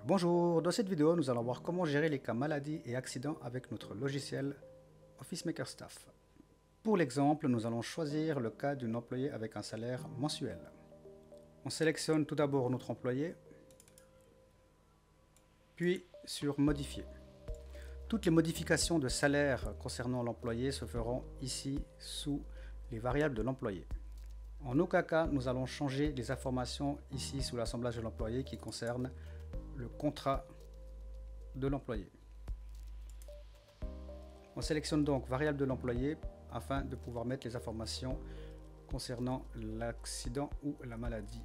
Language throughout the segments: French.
Bonjour, dans cette vidéo, nous allons voir comment gérer les cas maladies et accidents avec notre logiciel Office Maker Staff. Pour l'exemple, nous allons choisir le cas d'un employé avec un salaire mensuel. On sélectionne tout d'abord notre employé, puis sur Modifier. Toutes les modifications de salaire concernant l'employé se feront ici sous les variables de l'employé. En aucun cas, nous allons changer les informations ici sous l'assemblage de l'employé qui concerne le contrat de l'employé. On sélectionne donc variable de l'employé afin de pouvoir mettre les informations concernant l'accident ou la maladie.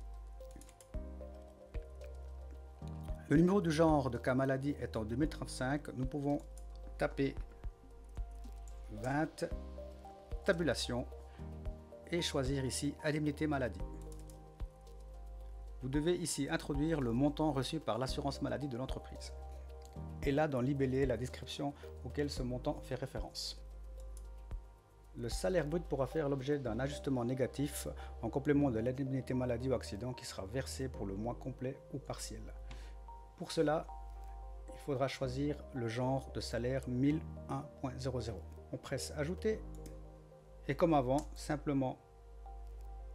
Le numéro du genre de cas maladie étant 2035, nous pouvons taper 20 tabulation et choisir ici indemnité maladie. Vous devez ici introduire le montant reçu par l'assurance maladie de l'entreprise. Et là, dans libellé, la description auquel ce montant fait référence. Le salaire brut pourra faire l'objet d'un ajustement négatif en complément de l'indemnité maladie ou accident qui sera versée pour le mois complet ou partiel. Pour cela, il faudra choisir le genre de salaire 1001.00. On presse Ajouter et comme avant, simplement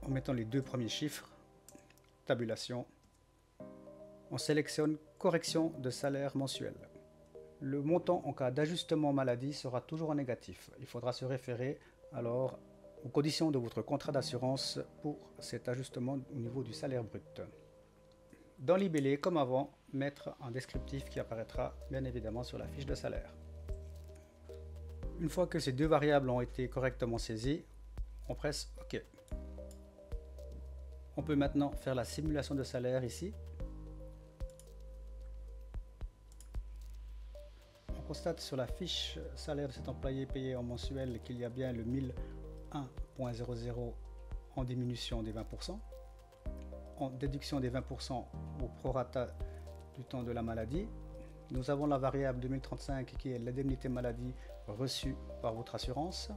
en mettant les deux premiers chiffres, tabulation, on sélectionne correction de salaire mensuel. Le montant en cas d'ajustement maladie sera toujours en négatif. Il faudra se référer alors aux conditions de votre contrat d'assurance pour cet ajustement au niveau du salaire brut. Dans libellé, comme avant, mettre un descriptif qui apparaîtra bien évidemment sur la fiche de salaire. Une fois que ces deux variables ont été correctement saisies, on presse OK. On peut maintenant faire la simulation de salaire ici. On constate sur la fiche salaire de cet employé payé en mensuel qu'il y a bien le 1001.00 en diminution des 20%, en déduction des 20% au prorata du temps de la maladie. Nous avons la variable 2035 qui est l'indemnité maladie reçue par votre assurance.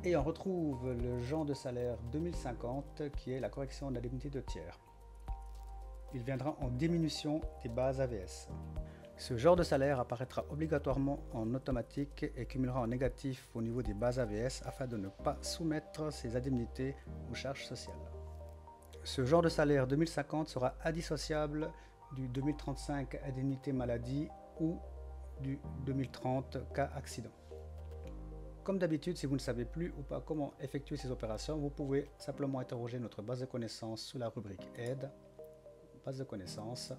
Et on retrouve le genre de salaire 2050 qui est la correction de l'indemnité de tiers. Il viendra en diminution des bases AVS. Ce genre de salaire apparaîtra obligatoirement en automatique et cumulera en négatif au niveau des bases AVS afin de ne pas soumettre ces indemnités aux charges sociales. Ce genre de salaire 2050 sera indissociable du 2035 indemnité maladie ou du 2030 cas accident. Comme d'habitude, si vous ne savez plus ou pas comment effectuer ces opérations, vous pouvez simplement interroger notre base de connaissances sous la rubrique Aide, base de connaissances,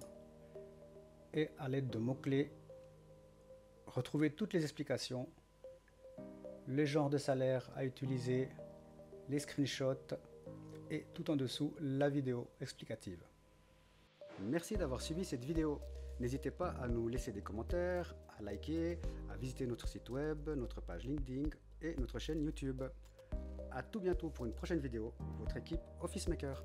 et à l'aide de mots-clés, retrouver toutes les explications, les genres de salaire à utiliser, les screenshots et tout en dessous la vidéo explicative. Merci d'avoir suivi cette vidéo. N'hésitez pas à nous laisser des commentaires, à liker, à visiter notre site web, notre page LinkedIn et notre chaîne YouTube. A tout bientôt pour une prochaine vidéo, votre équipe Office Maker.